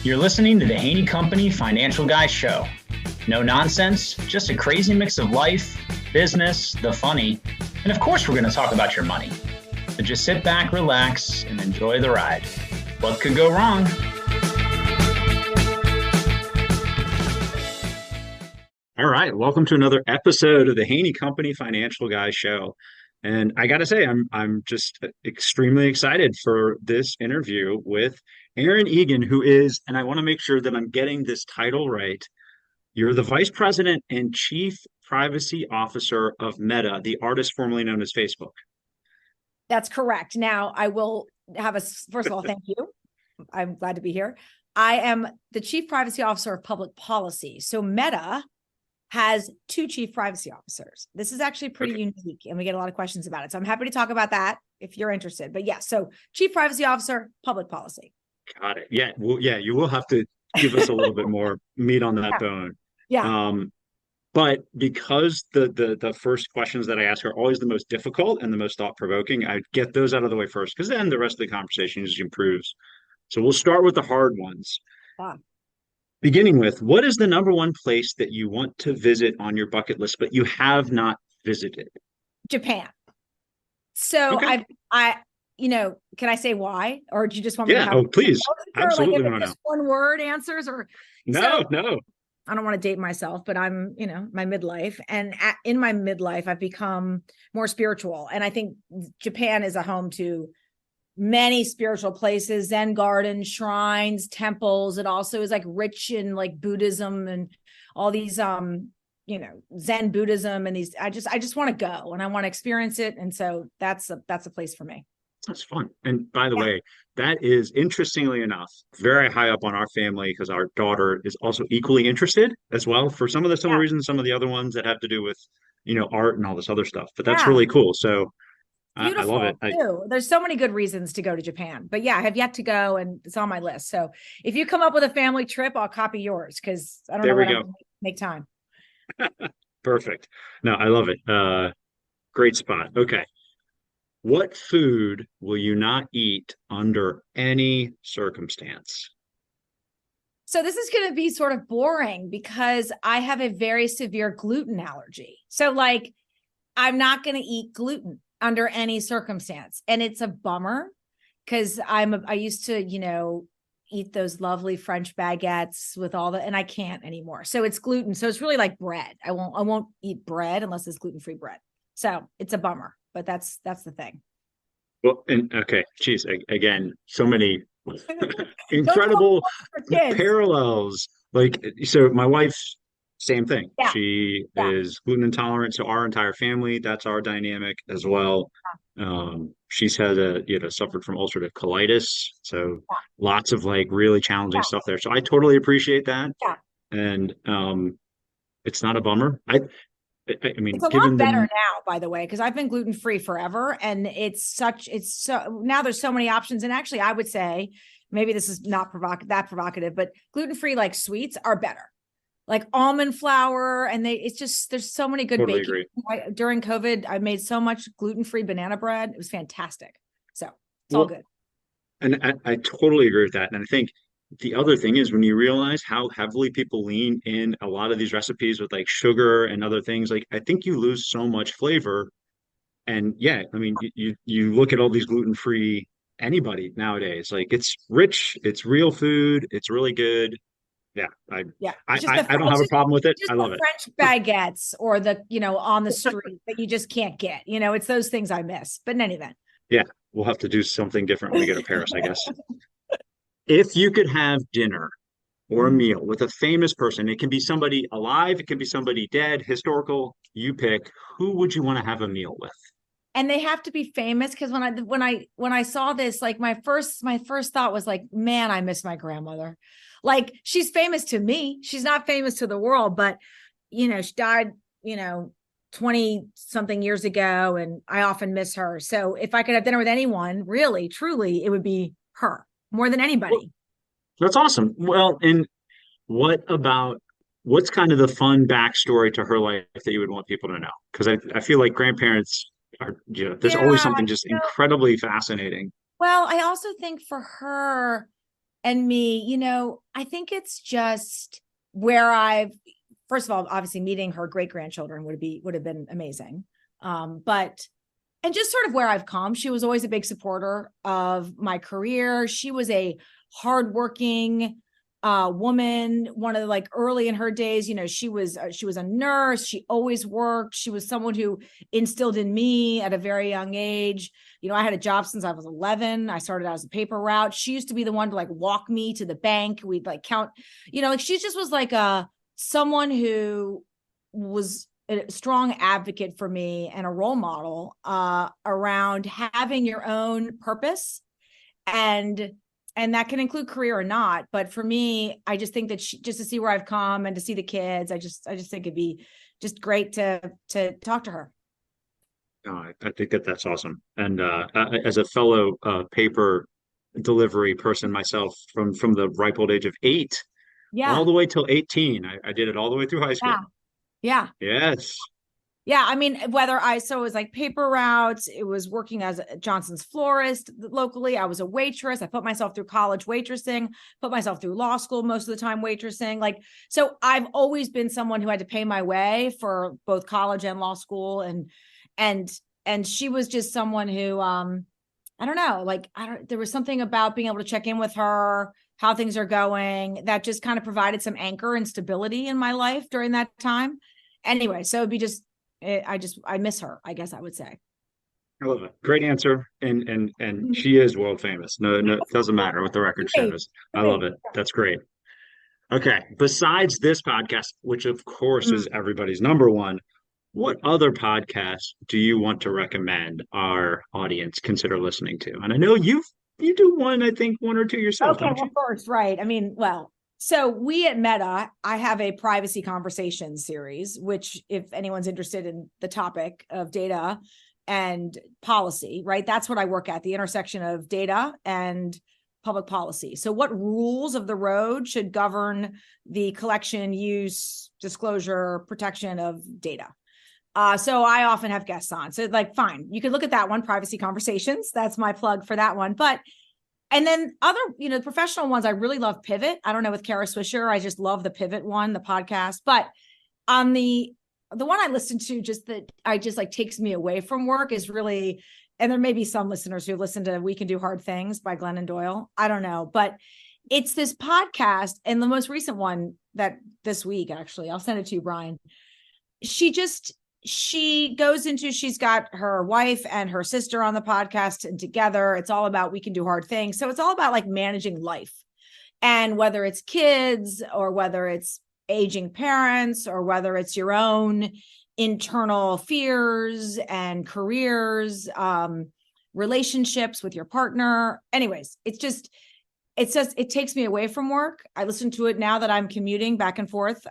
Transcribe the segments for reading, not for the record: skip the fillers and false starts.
You're listening to the Haney Company Financial Guy Show. No nonsense, just a crazy mix of life, business, the funny, and of course we're going to talk about your money. So just sit back, relax, and enjoy the ride. What could go wrong? All right, welcome to another episode of the Haney Company Financial Guy Show. And I got to say, I'm just extremely excited for this interview with Aaron Egan, who is, and I want to make sure that I'm getting this title right. You're the Vice President and Chief Privacy Officer of Meta, the artist formerly known as Facebook. That's correct. Now, I will have first of all, thank you. I'm glad to be here. I am the Chief Privacy Officer of Public Policy. So Meta has two chief privacy officers. This is actually pretty unique, and we get a lot of questions about it. So I'm happy to talk about that if you're interested. But yeah, so Chief Privacy Officer, Public Policy. Got it. Yeah. Well, yeah, you will have to give us a little bit more meat on that bone. Yeah. But because the first questions that I ask are always the most difficult and the most thought-provoking, I get those out of the way first, because then the rest of the conversation just improves. So we'll start with the hard ones. Yeah. Beginning with, what is the number one place that you want to visit on your bucket list, but you have not visited? Japan. So Okay. can I say why? Or do you just want me to have please. Absolutely like just one word answers or no. I don't want to date myself, but I'm, my midlife. And in my midlife, I've become more spiritual. And I think Japan is a home to many spiritual places, Zen gardens, shrines, temples. It also is like rich in like Buddhism and all these, Zen Buddhism and these, I just want to go and I want to experience it. And so that's a place for me. That's fun. And by the way, that is, interestingly enough, very high up on our family, because our daughter is also equally interested as well, for some of the similar reasons, some of the other ones that have to do with, art and all this other stuff. But that's really cool. So I love it. There's so many good reasons to go to Japan, but yeah, I have yet to go and it's on my list. So if you come up with a family trip, I'll copy yours, because I don't know when I can make time. Perfect. No, I love it. Great spot. Okay. What food will you not eat under any circumstance? So this is going to be sort of boring because I have a very severe gluten allergy. So I'm not going to eat gluten under any circumstance. And it's a bummer because I used to, eat those lovely French baguettes with and I can't anymore. So it's gluten. So it's really like bread. I won't eat bread unless it's gluten-free bread. So it's a bummer, but that's the thing. Well, and okay, geez, again, so many incredible parallels. So my wife's same thing. Yeah. She is gluten intolerant. So our entire family, that's our dynamic as well. She's had suffered from ulcerative colitis. So lots of really challenging stuff there. So I totally appreciate that. Yeah. And it's not a bummer. I mean, it's a lot better now, by the way, because I've been gluten-free forever. And now there's so many options. And actually, I would say, maybe this is not that provocative, but gluten-free sweets are better. Like almond flour, and there's so many good baking. During COVID, I made so much gluten-free banana bread. It was fantastic. So it's all good. And I totally agree with that. And I think the other thing is, when you realize how heavily people lean in a lot of these recipes with sugar and other things, I think you lose so much flavor. And yeah, I mean, you look at all these gluten-free anybody nowadays, it's rich, it's real food, it's really good. Yeah. I don't have a problem with it. I love it. French baguettes or on the street that you just can't get, it's those things I miss. But in any event. Yeah. We'll have to do something different when we go to Paris, I guess. If you could have dinner or a meal with a famous person, it can be somebody alive, it can be somebody dead, historical, you pick, who would you want to have a meal with? And they have to be famous, because when I saw this, my first thought was man, I miss my grandmother. She's famous to me. She's not famous to the world, but she died, 20 something years ago, and I often miss her. So if I could have dinner with anyone, really, truly, it would be her more than anybody. Well, that's awesome. Well, and what's kind of the fun backstory to her life that you would want people to know? Because I feel like grandparents are, there's always something just incredibly fascinating. Well, I also think for her, and me, I think it's just where first of all, obviously meeting her great grandchildren would have been amazing. And just sort of where I've come, she was always a big supporter of my career. She was a hardworking woman, one of the, like, early in her days, she was a nurse. She always worked. She was someone who instilled in me at a very young age. I had a job since I was 11. I started out as a paper route. She used to be the one to like walk me to the bank. We'd like count, like she just was like someone who was a strong advocate for me and a role model around having your own purpose, and that can include career or not. But for me, I just think that just to see where I've come and to see the kids, I just think it'd be just great to talk to her. No, I think that's awesome. And as a fellow paper delivery person myself, from the ripe old age of 8 all the way till 18, I did it all the way through high school. Yeah. Yes. Yeah. I mean, so it was like paper routes. It was working as a Johnson's florist locally. I was a waitress. I put myself through college waitressing, put myself through law school most of the time waitressing. Like, so I've always been someone who had to pay my way for both college and law school. And she was just someone who, I don't know, like, there was something about being able to check in with her, how things are going, that just kind of provided some anchor and stability in my life during that time. Anyway, so it'd be I miss her, I guess I would say. I love it. Great answer. And she is world famous. No, it doesn't matter what the record shows. I love it. That's great. Okay. Besides this podcast, which of course is everybody's number one, what other podcasts do you want to recommend our audience consider listening to? And I know you do one, I think one or two yourself. Okay, well, first, right. I mean, well, so we at Meta, I have a privacy conversation series, which if anyone's interested in the topic of data and policy, right? That's what I work at, the intersection of data and public policy. So what rules of the road should govern the collection, use, disclosure, protection of data? So I often have guests on. So like, fine, you could look at that one, Privacy Conversations. That's my plug for that one. And then other, professional ones, I really love Pivot. I don't know, with Kara Swisher, I just love the Pivot one, the podcast. But on the one I listen to, takes me away from work is really, and there may be some listeners who listen to We Can Do Hard Things by Glennon Doyle. I don't know, but it's this podcast, and the most recent one that this week, actually, I'll send it to you, Brian. She goes into, she's got her wife and her sister on the podcast, and together it's all about We Can Do Hard Things. So it's all about like managing life, and whether it's kids or whether it's aging parents or whether it's your own internal fears and careers, relationships with your partner. Anyways, it takes me away from work. I listen to it now that I'm commuting back and forth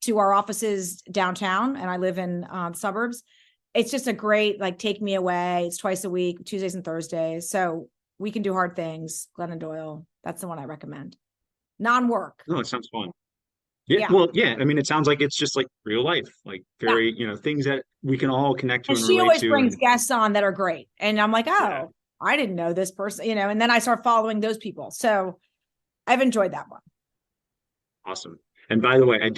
to our offices downtown, and I live in suburbs. It's just a great, take me away. It's twice a week, Tuesdays and Thursdays. So We Can Do Hard Things, Glennon Doyle. That's the one I recommend. Non-work. No, it sounds fun. Yeah. Well, yeah. I mean, it sounds like it's just like real life, like very, things that we can all connect to. And she always brings guests on that are great. And I'm like, I didn't know this person, and then I start following those people. So I've enjoyed that one. Awesome. And by the way, I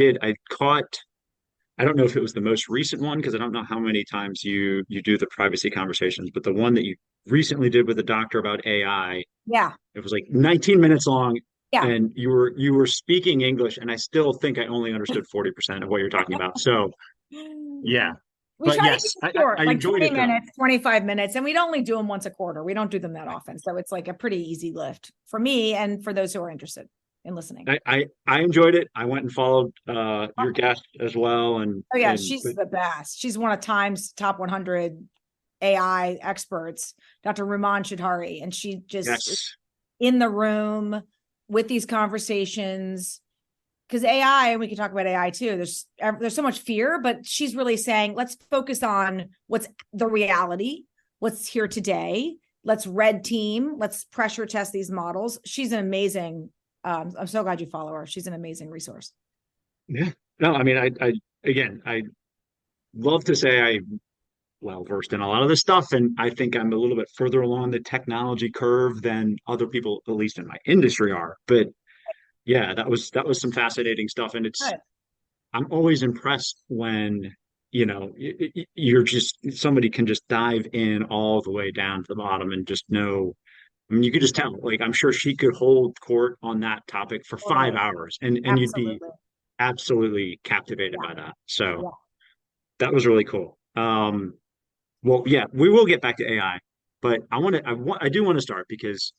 don't know if it was the most recent one, because I don't know how many times you do the Privacy Conversations, but the one that you recently did with the doctor about AI. Yeah. It was like 19 minutes long. Yeah. And you were speaking English, and I still think I only understood 40% of what you're talking about. So yeah. But yes, I like enjoyed 20 minutes, 25 minutes, and we'd only do them once a quarter. We don't do them that often. So it's like a pretty easy lift for me and for those who are interested in listening. I enjoyed it. I went and followed your guest as well. And she's the best. She's one of Time's top 100 AI experts, Dr. Ruman Chidhari, and she just is in the room with these conversations, because AI, and we can talk about AI too, there's so much fear, but she's really saying, let's focus on what's the reality, what's here today. Let's red team, let's pressure test these models. She's an amazing, I'm so glad you follow her. She's an amazing resource. Yeah. No, I mean, I love to say I well versed in a lot of this stuff, and I think I'm a little bit further along the technology curve than other people, at least in my industry, are. But yeah, that was some fascinating stuff, and it's Good. I'm always impressed when you're just somebody can just dive in all the way down to the bottom and just know. I mean, you could just tell. Like, I'm sure she could hold court on that topic for five Totally. hours, and you'd be Absolutely. absolutely captivated Yeah. by that. So Yeah. that was really cool. Well, yeah, we will get back to AI, but I do want to start because,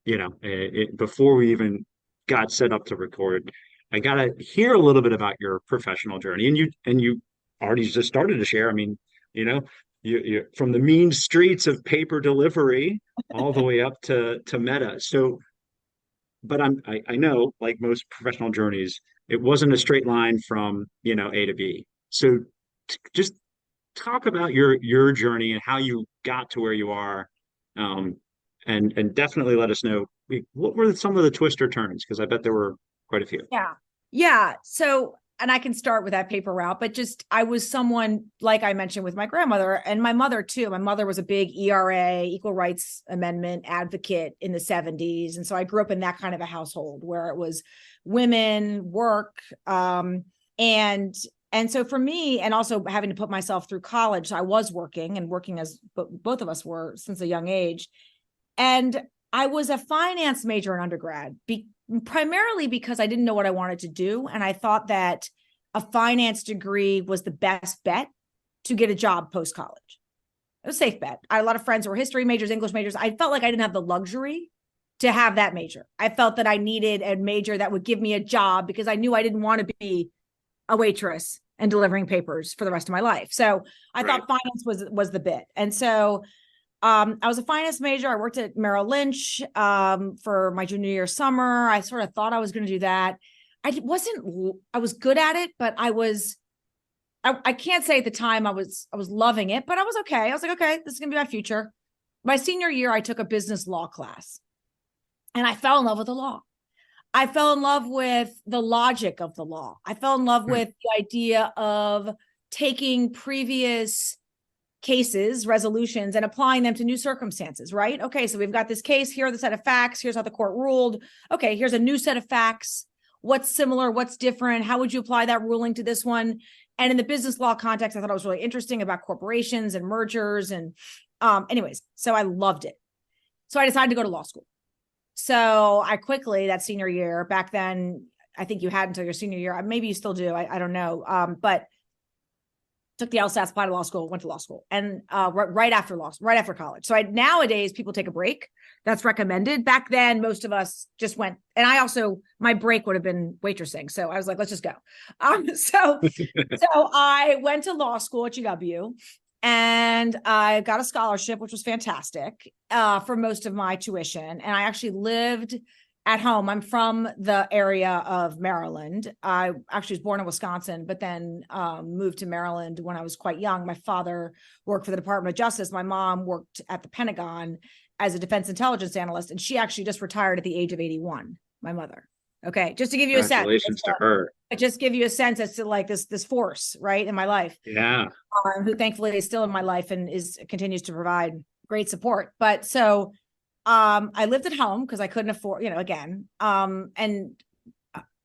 before we even got set up to record, I gotta hear a little bit about your professional journey, and you already just started to share. I mean, you know, you from the mean streets of paper delivery all the way up to Meta. So, but I know, like most professional journeys, it wasn't a straight line from, A to B. So just talk about your journey and how you got to where you are, um, and definitely let us know what were some of the twister turns, because I bet there were quite a few. Yeah. Yeah. So, and I can start with that paper route, but just I was someone, like I mentioned, with my grandmother and my mother too. My mother was a big ERA, Equal Rights Amendment advocate in the 70s. And so I grew up in that kind of a household where it was women, work, and so for me, and also having to put myself through college, I was working and working as both of us were since a young age. And I was a finance major in undergrad, primarily because I didn't know what I wanted to do. And I thought that a finance degree was the best bet to get a job post-college. It was a safe bet. I had a lot of friends who were history majors, English majors. I felt like I didn't have the luxury to have that major. I felt that I needed a major that would give me a job because I knew I didn't want to be a waitress and delivering papers for the rest of my life. So I Right. thought finance was the bit. And so I was a finance major. I worked at Merrill Lynch for my junior year summer. I sort of thought I was going to do that. I was good at it, but I can't say at the time I was loving it, but I was okay. I was like, okay, this is going to be my future. My senior year, I took a business law class and I fell in love with the law. I fell in love with the logic of the law. I fell in love with the idea of taking previous cases, resolutions, and applying them to new circumstances, right? Okay, so we've got this case, here are the set of facts, here's how the court ruled. Okay, here's a new set of facts. What's similar? What's different? How would you apply that ruling to this one? And in the business law context, I thought it was really interesting about corporations and mergers. And anyways, so I loved it. So I decided to go to law school. So I quickly, that senior year, back then, I think you had until your senior year. Maybe you still do. I don't know. But took the LSAT, applied to law school, went to law school, and right after college. So nowadays people take a break. That's recommended. Back then, most of us just went. And my break would have been waitressing. So I was like, let's just go. So I went to law school at GW. And I got a scholarship, which was fantastic for most of my tuition. And I actually lived at home. I'm from the area of Maryland. I actually was born in Wisconsin, but then moved to Maryland when I was quite young. My father worked for the Department of Justice. My mom worked at the Pentagon as a defense intelligence analyst. And she actually just retired at the age of 81, my mother. Okay, just to give you a sense. Congratulations to her. Just give you a sense as to like this force, right, in my life. Yeah. Who thankfully is still in my life and continues to provide great support. But so I lived at home because I couldn't afford, again. And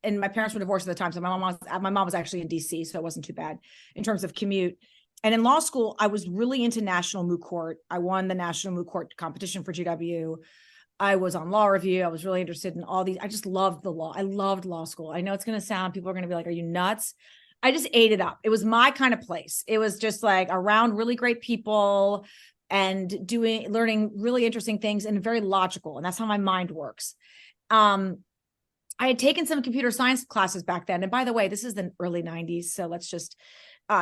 my parents were divorced at the time. So my mom was actually in DC, so it wasn't too bad in terms of commute. And in law school, I was really into national moot court. I won the national moot court competition for GW. I was on law review. I was really interested in all these. I just loved the law. I loved law school. I know it's going to sound, people are going to be like, are you nuts? I just ate it up. It was my kind of place. It was just like around really great people and learning really interesting things and very logical. And that's how my mind works. I had taken some computer science classes back then. And by the way, this is the early 90s. So let's just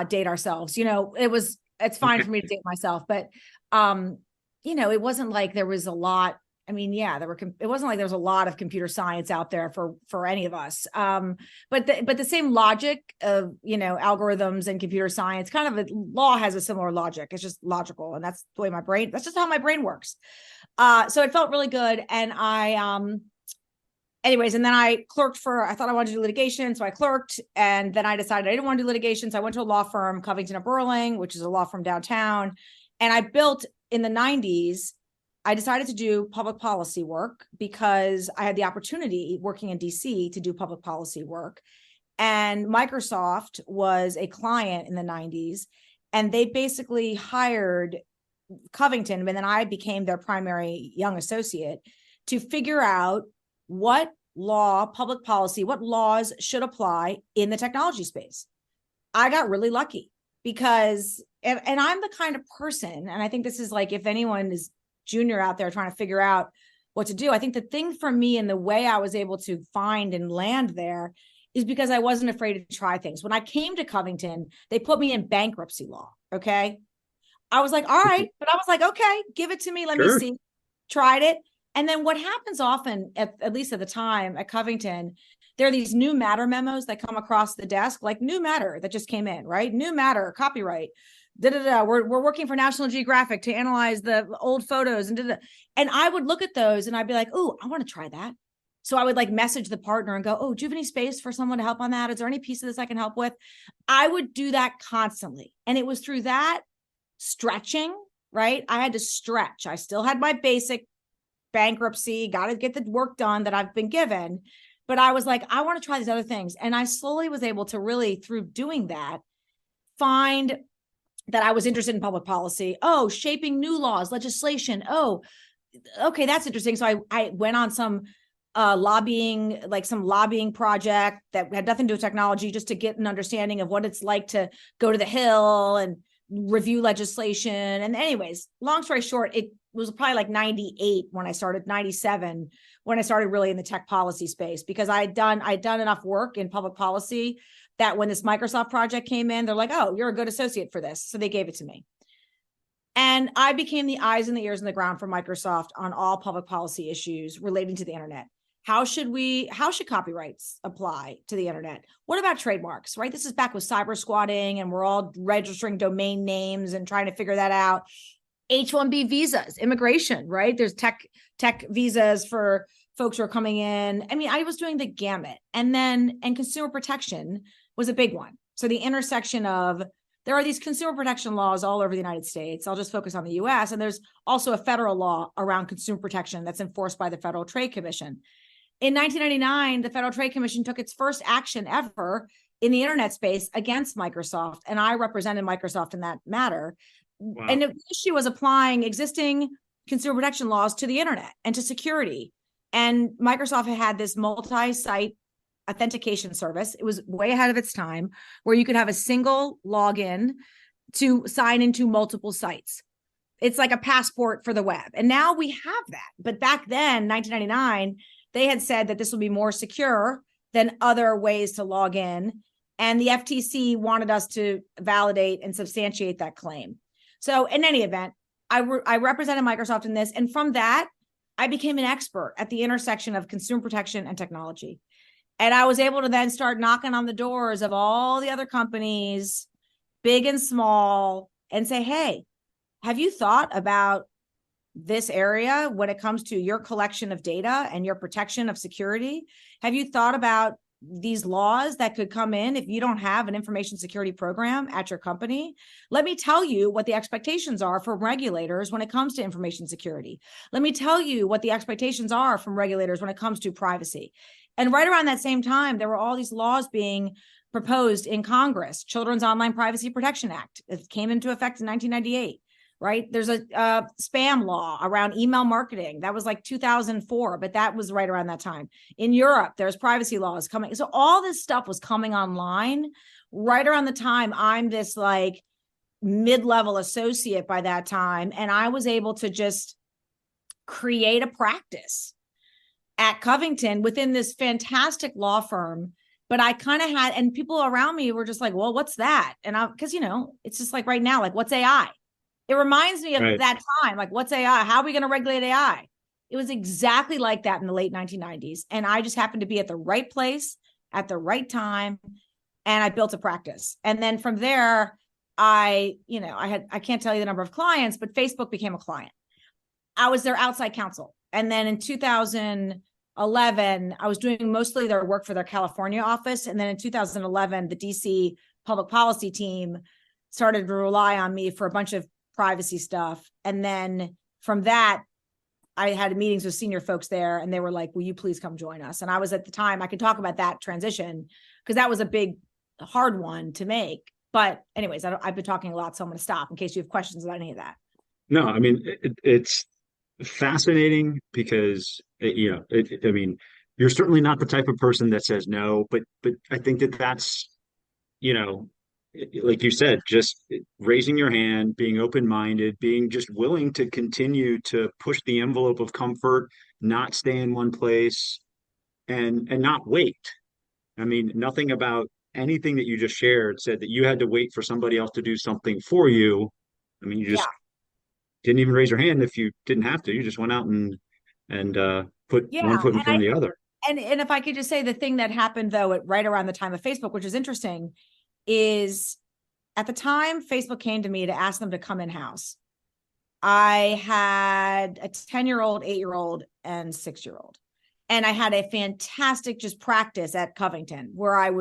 date ourselves. It's fine for me to date myself, but it wasn't like there was a lot. I mean, yeah, it wasn't like there was a lot of computer science out there for any of us. But the same logic of, algorithms and computer science, kind of law has a similar logic. It's just logical. And that's the way that's just how my brain works. So it felt really good. And anyways, and then I thought I wanted to do litigation. So I clerked, and then I decided I didn't want to do litigation. So I went to a law firm, Covington and Burling, which is a law firm downtown. And I built in the 90s, I decided to do public policy work because I had the opportunity working in DC to do public policy work. And Microsoft was a client in the 90s, and they basically hired Covington, and then I became their primary young associate to figure out what public policy, what laws should apply in the technology space. I got really lucky because, and I'm the kind of person, and I think this is like, if anyone is junior out there trying to figure out what to do, I think the thing for me and the way I was able to find and land there is because I wasn't afraid to try things. When I came to Covington, they put me in bankruptcy law. Okay. I was like, all right. But I was like, okay, give it to me. Let me see. Tried it. And then what happens often, at least at the time at Covington, there are these new matter memos that come across the desk, like new matter that just came in, right? New matter, copyright. We're working for National Geographic to analyze the old photos and and I would look at those and I'd be like, oh, I want to try that. So I would like message the partner and go, oh, do you have any space for someone to help on that? Is there any piece of this I can help with? I would do that constantly. And it was through that stretching, right? I had to stretch. I still had my basic bankruptcy, got to get the work done that I've been given. But I was like, I want to try these other things. And I slowly was able to really, through doing that, find that I was interested in public policy. Oh, shaping new laws, legislation. Oh, okay, that's interesting. So I went on some lobbying project that had nothing to do with technology, just to get an understanding of what it's like to go to the Hill and review legislation. And anyways, long story short, it was probably like 98 when I started, 97 when I started really in the tech policy space, because I'd done enough work in public policy that when this Microsoft project came in, they're like, oh, you're a good associate for this. So they gave it to me. And I became the eyes and the ears and the ground for Microsoft on all public policy issues relating to the internet. How should copyrights apply to the internet? What about trademarks, right? This is back with cyber squatting, and we're all registering domain names and trying to figure that out. H-1B visas, immigration, right? There's tech visas for folks who are coming in. I mean, I was doing the gamut. And consumer protection was a big one. So the intersection of, there are these consumer protection laws all over the United States. I'll just focus on the US. And there's also a federal law around consumer protection that's enforced by the Federal Trade Commission. In 1999, the Federal Trade Commission took its first action ever in the internet space against Microsoft, and I represented Microsoft in that matter. Wow. And the issue was applying existing consumer protection laws to the internet and to security. And Microsoft had this multi-site authentication service. It was way ahead of its time, where you could have a single login to sign into multiple sites. It's like a passport for the web. And now we have that. But back then, 1999, they had said that this will be more secure than other ways to log in. And the FTC wanted us to validate and substantiate that claim. So in any event, I represented Microsoft in this. And from that, I became an expert at the intersection of consumer protection and technology. And I was able to then start knocking on the doors of all the other companies, big and small, and say, hey, have you thought about this area when it comes to your collection of data and your protection of security? Have you thought about these laws that could come in if you don't have an information security program at your company? Let me tell you what the expectations are from regulators when it comes to information security. Let me tell you what the expectations are from regulators when it comes to privacy. And right around that same time, there were all these laws being proposed in Congress. Children's Online Privacy Protection Act. It came into effect in 1998. Right? There's a spam law around email marketing. That was like 2004, but that was right around that time. In Europe, there's privacy laws coming. So all this stuff was coming online right around the time I'm this like mid-level associate by that time. And I was able to just create a practice at Covington within this fantastic law firm. But I kind of had, and people around me were just like, well, what's that? And because, it's just like right now, like, what's AI? It reminds me of that time. Like, what's AI? How are we going to regulate AI? It was exactly like that in the late 1990s. And I just happened to be at the right place at the right time. And I built a practice. And then from there, I can't tell you the number of clients, but Facebook became a client. I was their outside counsel. And then in 2011, 2011, I was doing mostly their work for their California office. And then in 2011, the DC public policy team started to rely on me for a bunch of privacy stuff. And then from that, I had meetings with senior folks there and they were like, will you please come join us? And I was at the time, I could talk about that transition because that was a big, hard one to make. But anyways, I've been talking a lot, so I'm going to stop in case you have questions about any of that. No, I mean, it's fascinating because, I mean, you're certainly not the type of person that says no, but I think that's, you know, like you said, just raising your hand, being open-minded, being just willing to continue to push the envelope of comfort, not stay in one place and not wait. I mean, nothing about anything that you just shared said that you had to wait for somebody else to do something for you. I mean, you just didn't even raise your hand if you didn't have to. You just went out and put one foot in front of the other. And if I could just say the thing that happened though, right around the time of Facebook, which is interesting, is at the time Facebook came to me to ask them to come in-house. I had a 10-year-old, 8-year-old, and 6-year-old. And I had a fantastic just practice at Covington where I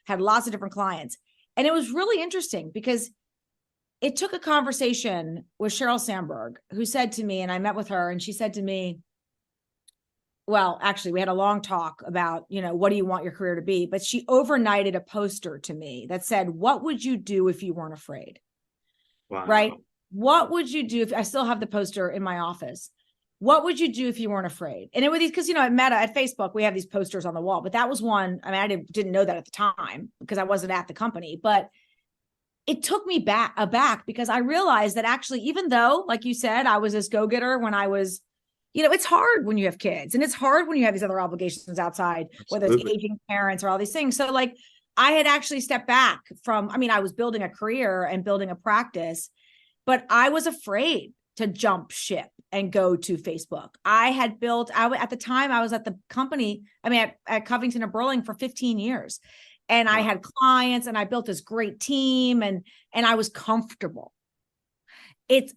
had lots of different clients. And it was really interesting because it took a conversation with Sheryl Sandberg, who said to me, and I met with her, and she said to me, well, actually, we had a long talk about, what do you want your career to be? But she overnighted a poster to me that said, what would you do if you weren't afraid? Wow. Right? What would you do if I still have the poster in my office? What would you do if you weren't afraid? And it was because, at Meta, at Facebook, we have these posters on the wall, but that was one. I mean, I didn't know that at the time because I wasn't at the company, but it took me aback because I realized that actually, even though, like you said, I was this go-getter when I was, it's hard when you have kids and it's hard when you have these other obligations outside, whether it's aging parents or all these things. So like I had actually stepped back from, I was building a career and building a practice, but I was afraid to jump ship and go to Facebook. At the time I was at the company, at Covington and Burling for 15 years. And I had clients and I built this great team and I was comfortable.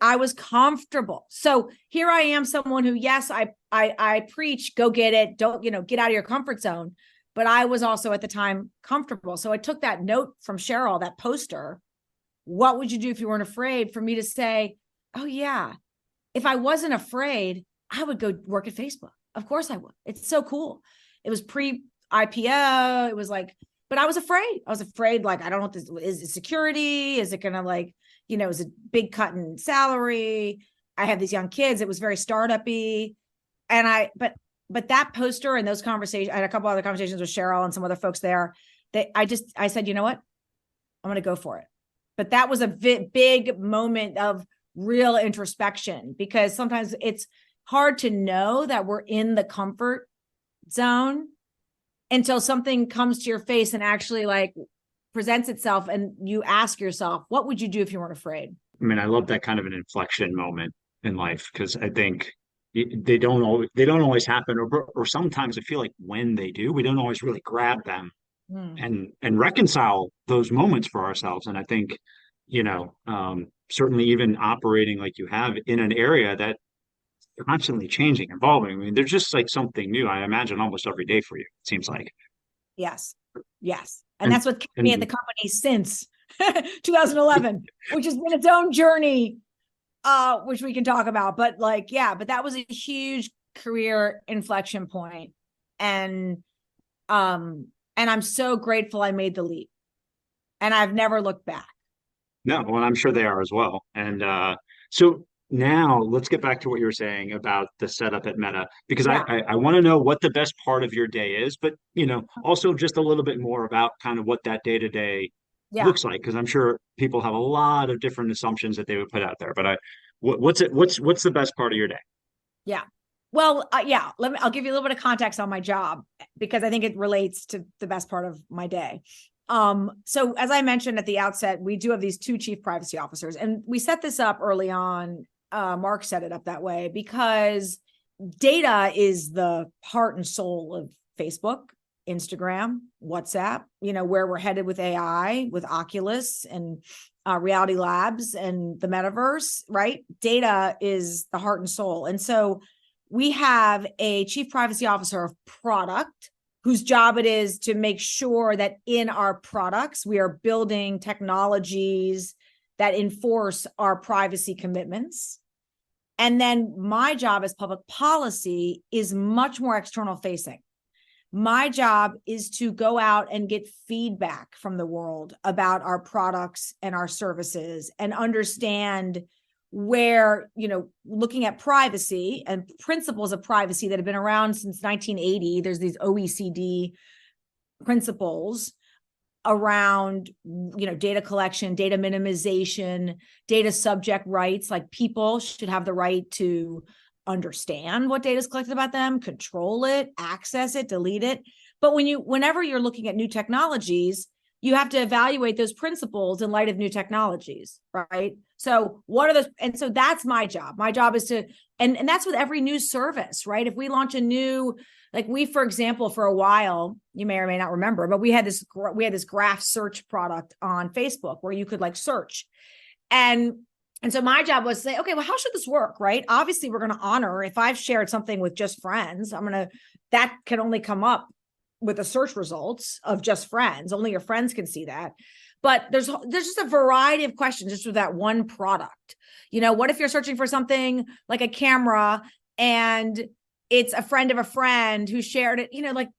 I was comfortable. So here I am, someone who, yes, I preach, go get it. Don't, get out of your comfort zone. But I was also at the time comfortable. So I took that note from Sheryl, that poster. What would you do if you weren't afraid? For me to say, oh yeah, if I wasn't afraid, I would go work at Facebook. Of course I would. It's so cool. It was pre-IPO. It was like, but I was afraid. Like, I don't know what this is. It security? Is it going to is a big cut in salary. I had these young kids. It was very startup-y. And but that poster and those conversations, I had a couple other conversations with Sheryl and some other folks there that I said, you know what? I'm going to go for it. But that was a big moment of real introspection because sometimes it's hard to know that we're in the comfort zone until something comes to your face and actually presents itself and you ask yourself, what would you do if you weren't afraid? I love that kind of an inflection moment in life because I think they don't always happen, or sometimes I feel like when they do, we don't always really grab them and reconcile those moments for ourselves. And I think, certainly even operating like you have in an area that constantly changing, evolving. There's just something new, I imagine, almost every day for you, it seems like. Yes. And that's what kept me at the company since 2011, which has been its own journey, which we can talk about. But but that was a huge career inflection point. And I'm so grateful I made the leap. And I've never looked back. No, well, I'm sure they are as well. And so now let's get back to what you were saying about the setup at Meta, because I want to know what the best part of your day is, but also just a little bit more about kind of what that day to day looks like, because I'm sure people have a lot of different assumptions that they would put out there. But what's the best part of your day? Yeah. Well, I'll give you a little bit of context on my job because I think it relates to the best part of my day. So as I mentioned at the outset, we do have these 2 chief privacy officers, and we set this up early on. Mark set it up that way because data is the heart and soul of Facebook, Instagram, WhatsApp, where we're headed with AI, with Oculus and Reality Labs and the metaverse, right? Data is the heart and soul. And so we have a chief privacy officer of product whose job it is to make sure that in our products, we are building technologies that enforce our privacy commitments. And then my job as public policy is much more external facing. My job is to go out and get feedback from the world about our products and our services and understand where, looking at privacy and principles of privacy that have been around since 1980, there's these OECD principles around, data collection, data minimization, data subject rights, like people should have the right to understand what data is collected about them, control it, access it, delete it. But whenever you're looking at new technologies, you have to evaluate those principles in light of new technologies, right? So what are those? And so that's my job. My job is to, and that's with every new service, right? If we launch a new, for example, for a while, you may or may not remember, but we had this graph search product on Facebook where you could search. And so my job was to say, okay, well, how should this work, right? Obviously, we're going to honor, if I've shared something with just friends, that can only come up with the search results of just friends. Only your friends can see that. But there's just a variety of questions just with that one product. What if you're searching for something like a camera and it's a friend of a friend who shared it?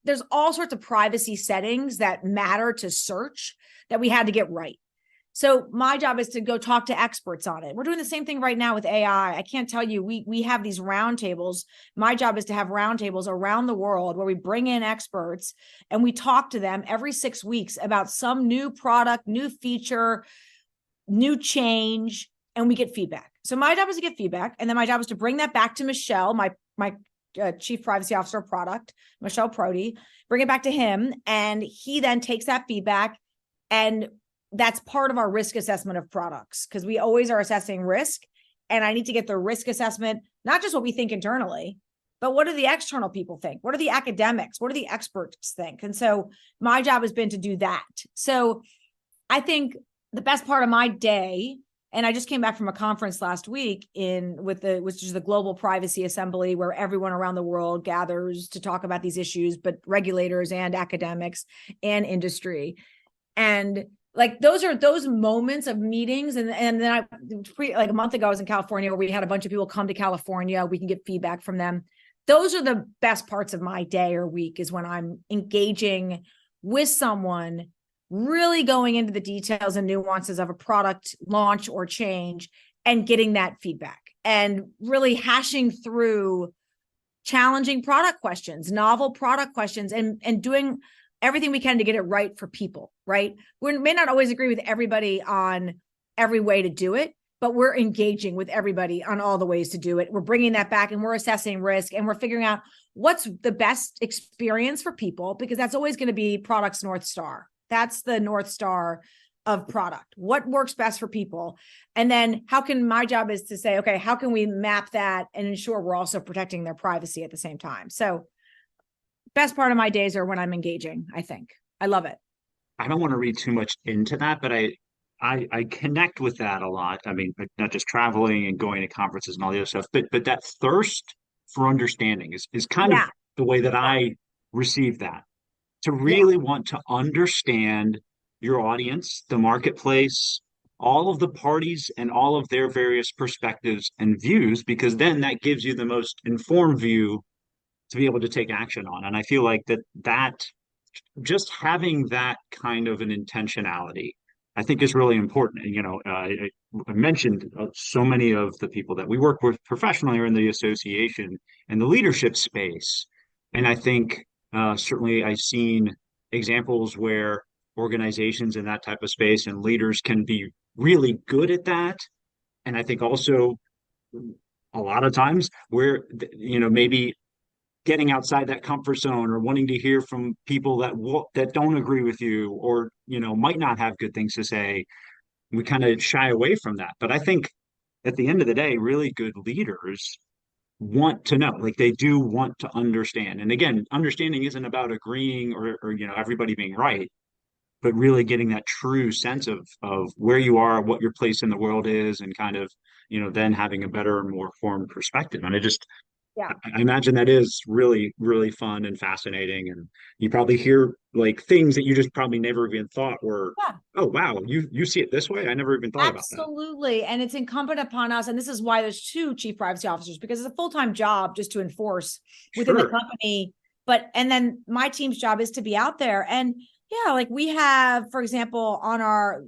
There's all sorts of privacy settings that matter to search that we had to get right. So my job is to go talk to experts on it. We're doing the same thing right now with AI. I can't tell you, we have these roundtables. My job is to have roundtables around the world where we bring in experts and we talk to them every 6 weeks about some new product, new feature, new change, and we get feedback. So my job is to get feedback. And then my job is to bring that back to Michelle, my chief privacy officer of product, Michelle Prodi, bring it back to him. And he then takes that feedback, and that's part of our risk assessment of products, because we always are assessing risk. And I need to get the risk assessment, not just what we think internally, but what do the external people think? What are the academics? What do the experts think? And so my job has been to do that. So I think the best part of my day, and I just came back from a conference last week which is the Global Privacy Assembly, where everyone around the world gathers to talk about these issues, but regulators and academics and industry. And those are those moments of meetings. And then a month ago, I was in California where we had a bunch of people come to California. We can get feedback from them. Those are the best parts of my day or week, is when I'm engaging with someone, really going into the details and nuances of a product launch or change and getting that feedback and really hashing through challenging product questions, novel product questions, and doing everything we can to get it right for people, right? We may not always agree with everybody on every way to do it, but we're engaging with everybody on all the ways to do it. We're bringing that back and we're assessing risk and we're figuring out what's the best experience for people, because that's always going to be product's North Star. That's the North Star of product. What works best for people? And then my job is to say, okay, how can we map that and ensure we're also protecting their privacy at the same time? So best part of my days are when I'm engaging, I think. I love it. I don't want to read too much into that, but I connect with that a lot. I mean, not just traveling and going to conferences and all the other stuff, but that thirst for understanding is kind of the way that I receive that. To really want to understand your audience, the marketplace, all of the parties and all of their various perspectives and views, because then that gives you the most informed view to be able to take action on. And I feel like that just having that kind of an intentionality, I think, is really important. And, I mentioned so many of the people that we work with professionally are in the association and the leadership space. And I think certainly I've seen examples where organizations in that type of space and leaders can be really good at that. And I think also a lot of times where, maybe getting outside that comfort zone or wanting to hear from people that don't agree with you or, might not have good things to say, we kind of shy away from that. But I think at the end of the day, really good leaders want to know, they do want to understand. And again, understanding isn't about agreeing or everybody being right, but really getting that true sense of where you are, what your place in the world is, and kind of, then having a better, more formed perspective. And Yeah. I imagine that is really, really fun and fascinating. And you probably hear like things that you just probably never even thought were, Yeah. oh wow, you see it this way? I never even thought about that. Absolutely. And it's incumbent upon us. And this is why there's two chief privacy officers, because it's a full-time job just to enforce within the Sure. company. And then my team's job is to be out there. And yeah, like we have, for example, on our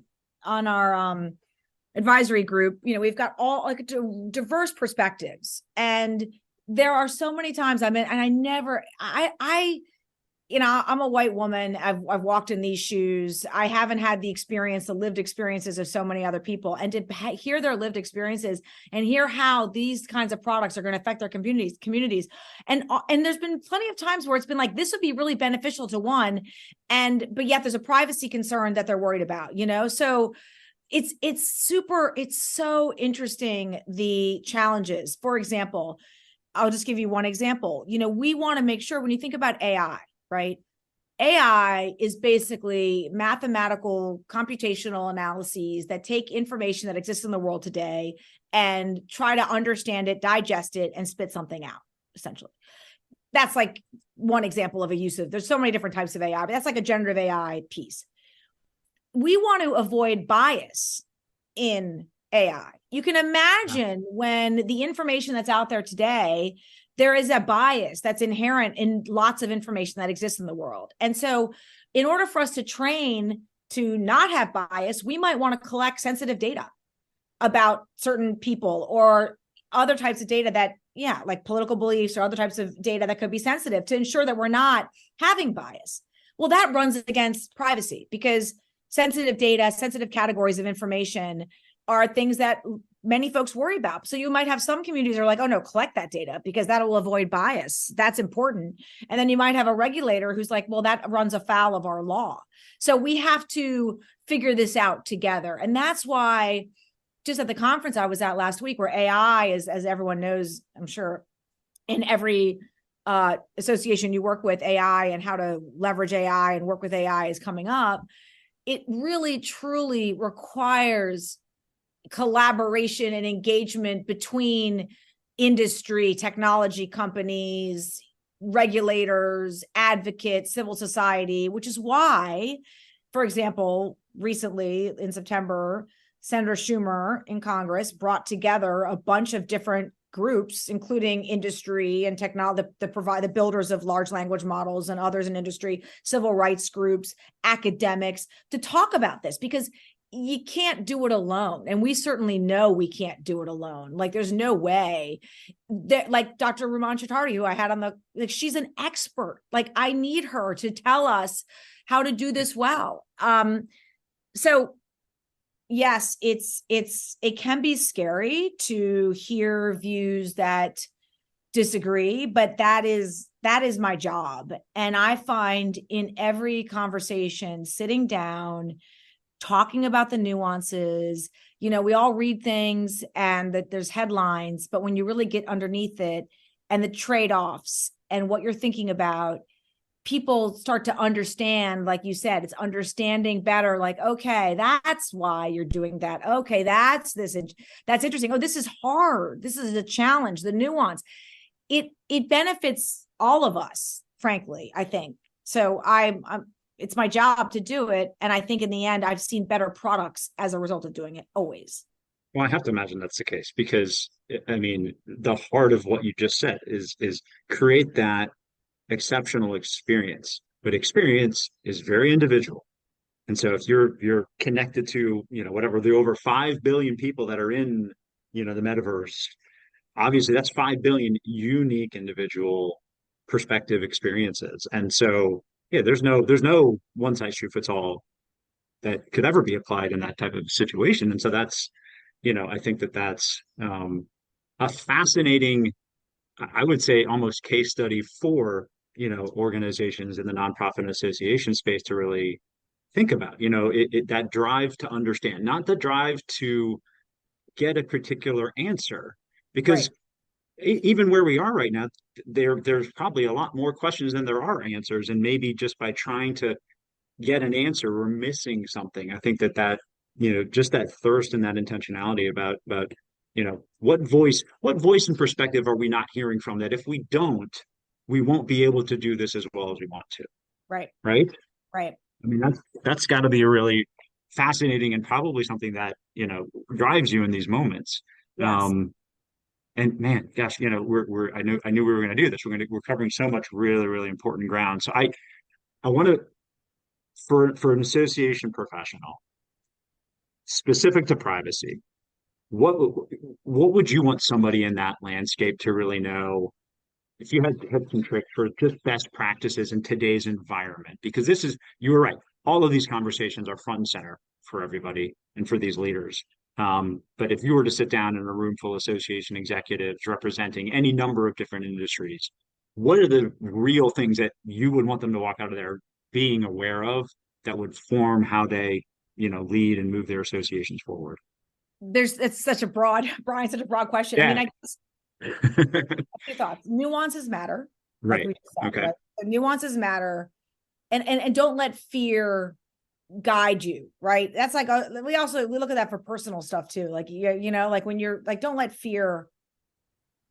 advisory group, we've got all like diverse perspectives. And there are so many times I'm in, and I never, I'm a white woman. I've walked in these shoes. I haven't had the lived experiences of so many other people, and to hear their lived experiences and hear how these kinds of products are going to affect their communities. And there's been plenty of times where it's been like, this would be really beneficial to one. But yet there's a privacy concern that they're worried about, So it's so interesting, the challenges. For example, I'll just give you one example. We want to make sure when you think about AI, right? AI is basically mathematical computational analyses that take information that exists in the world today and try to understand it, digest it, and spit something out, essentially. That's like one example of a use of, there's so many different types of AI, but that's like a generative AI piece. We want to avoid bias in AI. You can imagine when the information that's out there today, there is a bias that's inherent in lots of information that exists in the world. And so in order for us to train to not have bias, we might want to collect sensitive data about certain people or other types of data that, like political beliefs or other types of data that could be sensitive, to ensure that we're not having bias. Well, that runs against privacy, because sensitive data, sensitive categories of information are things that many folks worry about. So you might have some communities that are like, oh no, collect that data because that will avoid bias. That's important. And then you might have a regulator who's like, well, that runs afoul of our law. So we have to figure this out together. And that's why just at the conference I was at last week, where AI is, as everyone knows, I'm sure, in every association you work with, AI and how to leverage AI and work with AI is coming up. It really, truly requires collaboration and engagement between industry, technology companies, regulators, advocates, civil society, which is why, for example, recently in September, Senator Schumer in Congress brought together a bunch of different groups, including industry and technology, the builders of large language models and others in industry, civil rights groups, academics, to talk about this, because you can't do it alone. And we certainly know we can't do it alone. Like, there's no way that, like Dr. Ruman Chatterjee, who I had on she's an expert. Like, I need her to tell us how to do this well. So yes, it can be scary to hear views that disagree, but that is my job. And I find in every conversation, sitting down, talking about the nuances, we all read things and that there's headlines, but when you really get underneath it and the trade-offs and what you're thinking about, people start to understand. Like you said, it's understanding better. Like, okay, that's why you're doing that. Okay, that's interesting. Oh, this is hard. This is a challenge. The nuance. It benefits all of us, frankly, I think. So it's my job to do it. And I think in the end, I've seen better products as a result of doing it, always. Well, I have to imagine that's the case because, I mean, the heart of what you just said is create that exceptional experience. But experience is very individual. And so if you're connected to, whatever, the over 5 billion people that are in, the metaverse, obviously that's 5 billion unique individual perspective experiences. And so, yeah, there's no one size shoe fits all that could ever be applied in that type of situation. And so that's, I think that's a fascinating, I would say, almost case study for, organizations in the nonprofit and association space to really think about, that drive to understand, not the drive to get a particular answer, because Right. Even where we are right now, there's probably a lot more questions than there are answers. And maybe just by trying to get an answer, we're missing something. I think that just that thirst and that intentionality about what voice and perspective are we not hearing from that if we don't, we won't be able to do this as well as we want to, Right. right? Right. I mean, that's got to be a really fascinating and probably something that, drives you in these moments. Yes. Um, and man, gosh, I knew we were going to do this. We're covering so much really, really important ground. So I want to, for an association professional specific to privacy, what what would you want somebody in that landscape to really know if you had tips and tricks for just best practices in today's environment? Because you were right. All of these conversations are front and center for everybody and for these leaders. But if you were to sit down in a room full of association executives representing any number of different industries, what are the real things that you would want them to walk out of there being aware of that would form how they, lead and move their associations forward? It's such a broad, Brian, such a broad question. I Yeah. mean, I guess two thoughts. Nuances matter, like Right. we just said, Okay. right? So nuances matter, and don't let fear guide you, right? That's like we look at that for personal stuff too. Like like when you're like, don't let fear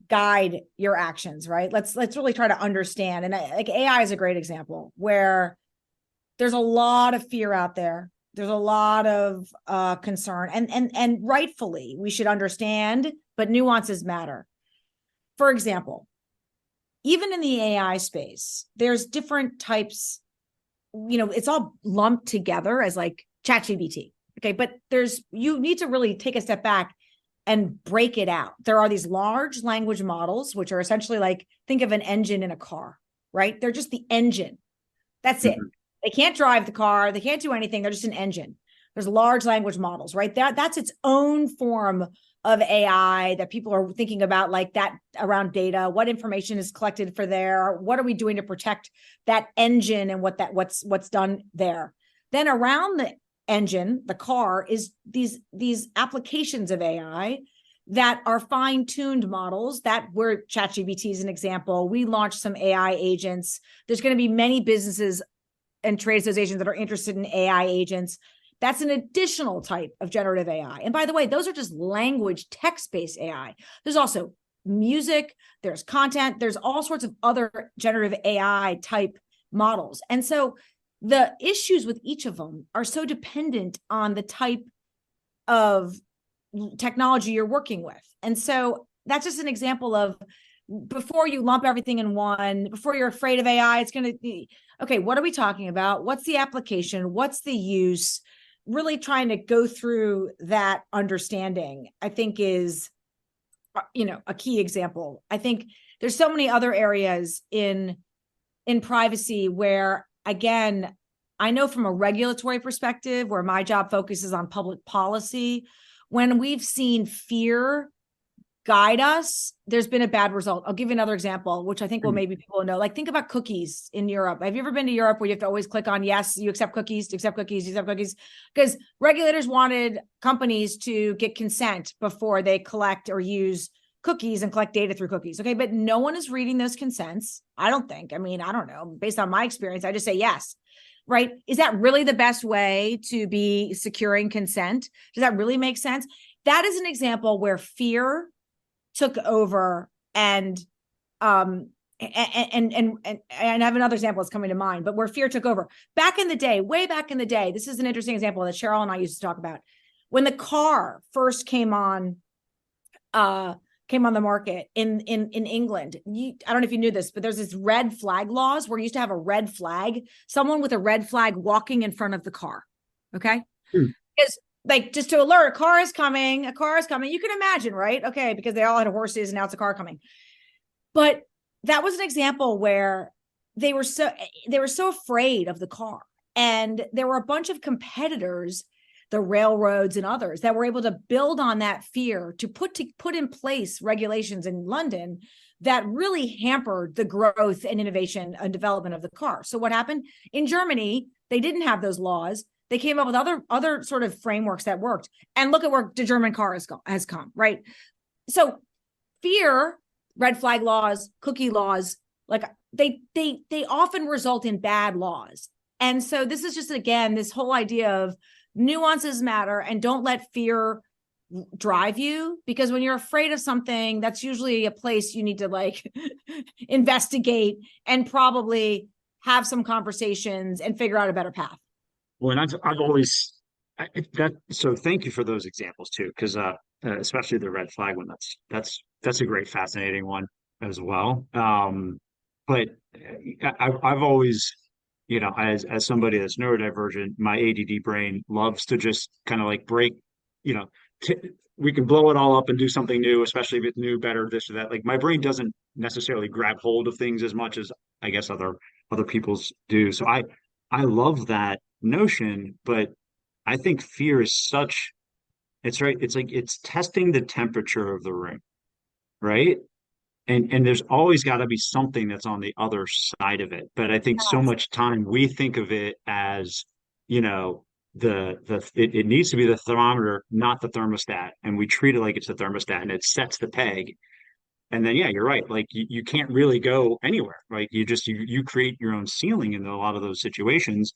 guide your actions, right? Let's really try to understand. And like AI is a great example where there's a lot of fear out there. There's a lot of concern, and rightfully we should understand, but nuances matter. For example, even in the AI space, there's different types, it's all lumped together as like ChatGPT. Okay. But you need to really take a step back and break it out. There are these large language models, which are essentially like, think of an engine in a car, right? They're just the engine. That's it. They can't drive the car. They can't do anything. They're just an engine. There's large language models, right? That's its own form of AI that people are thinking about, like that around data. What information is collected for there? What are we doing to protect that engine and what's done there? Then around the engine, the car, is these applications of AI that are fine-tuned models. That where ChatGPT is an example. We launched some AI agents. There's going to be many businesses and trade associations that are interested in AI agents. That's an additional type of generative AI. And by the way, those are just language, text-based AI. There's also music, there's content, there's all sorts of other generative AI type models. And so the issues with each of them are so dependent on the type of technology you're working with. And so that's just an example of, before you lump everything in one, before you're afraid of AI, it's going to be, okay, what are we talking about? What's the application? What's the use? Really trying to go through that understanding, I think, is, a key example. I think there's so many other areas in privacy where, again, I know from a regulatory perspective, where my job focuses on public policy, when we've seen fear guide us, there's been a bad result. I'll give you another example, which I think will maybe people know. Like, think about cookies in Europe. Have you ever been to Europe where you have to always click on, yes, you accept cookies, accept cookies, accept cookies? Because regulators wanted companies to get consent before they collect or use cookies and collect data through cookies. Okay. But no one is reading those consents. I don't think. I mean, I don't know. Based on my experience, I just say yes. Right. Is that really the best way to be securing consent? Does that really make sense? That is an example where fear took over, and I have another example that's coming to mind, but where fear took over back in the day, way back in the day. This is an interesting example that Cheryl and I used to talk about. When the car first came on the market in England. I don't know if you knew this, but there's this red flag laws where you used to have a red flag, someone with a red flag walking in front of the car. Okay. Because like, just to alert, a car is coming. You can imagine, right? Okay. Because they all had horses and now it's a car coming. But that was an example where they were so afraid of the car. And there were a bunch of competitors, the railroads and others, that were able to build on that fear to put in place regulations in London that really hampered the growth and innovation and development of the car. So what happened in Germany? They didn't have those laws. They came up with other sort of frameworks that worked. And look at where the German car has come, right? So fear, red flag laws, cookie laws, like they often result in bad laws. And so this is just, again, this whole idea of nuances matter, and don't let fear drive you, because when you're afraid of something, that's usually a place you need to like investigate and probably have some conversations and figure out a better path. Well, and I've always that so thank you for those examples too, because especially the red flag one. That's a great, fascinating one as well. But I've always, as somebody that's neurodivergent, my ADD brain loves to just kind of like break, you know, t we can blow it all up and do something new, especially if it's new, better, this or that. Like my brain doesn't necessarily grab hold of things as much as I guess other people's do. So I love that notion, but I think fear is such, it's right. It's like it's testing the temperature of the room, right? And there's always got to be something that's on the other side of it. But I think so Yes. much time we think of it as, you know, it needs to be the thermometer, not the thermostat. And we treat it like it's the thermostat and it sets the peg. And then yeah, you're right. Like you can't really go anywhere, right? You create your own ceiling in a lot of those situations,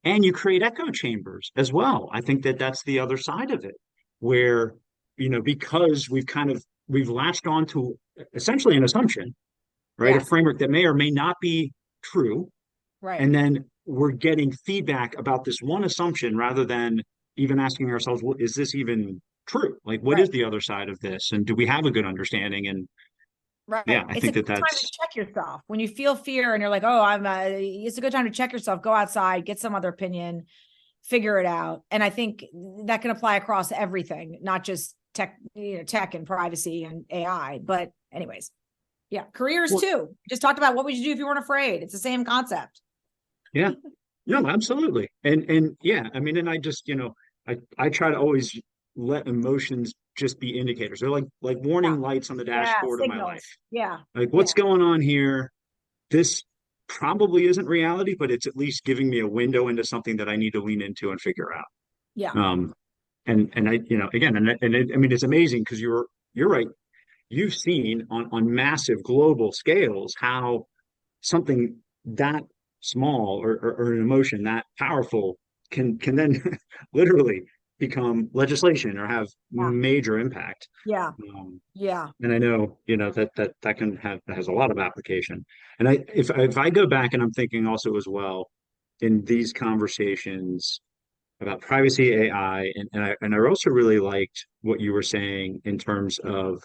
and you create echo chambers as well. I think that that's the other side of it, where because we've latched on to essentially an assumption, right? A Yes. framework that may or may not be true, Right. and then we're getting feedback about this one assumption rather than even asking ourselves, well, is this even true? Like, what Right. is the other side of this, and do we have a good understanding? And yeah, Right. I It's a think that good time to that's check yourself. When you feel fear and you're like, oh, it's a good time to check yourself, go outside, get some other opinion, figure it out. And I think that can apply across everything, not just tech and privacy and AI. But anyways, yeah, careers well, too. Just talked about what would you do if you weren't afraid? It's the same concept. yeah. No, absolutely. And yeah, I mean, and I just, I try to always let emotions just be indicators. They're like Yeah. warning lights on the Yeah. dashboard of my Signals. life. Yeah. Like Yeah. what's going on here? This probably isn't reality, but it's at least giving me a window into something that I need to lean into and figure out. Yeah. Um, and I, again, I mean, it's amazing because you're right. You've seen on massive global scales how something that small or an emotion that powerful can then literally become legislation or have Yeah. major impact. Yeah. Um, Yeah. and I know, that can have that has a lot of application. And if I go back and I'm thinking also as well in these conversations about privacy, AI, and I also really liked what you were saying in terms of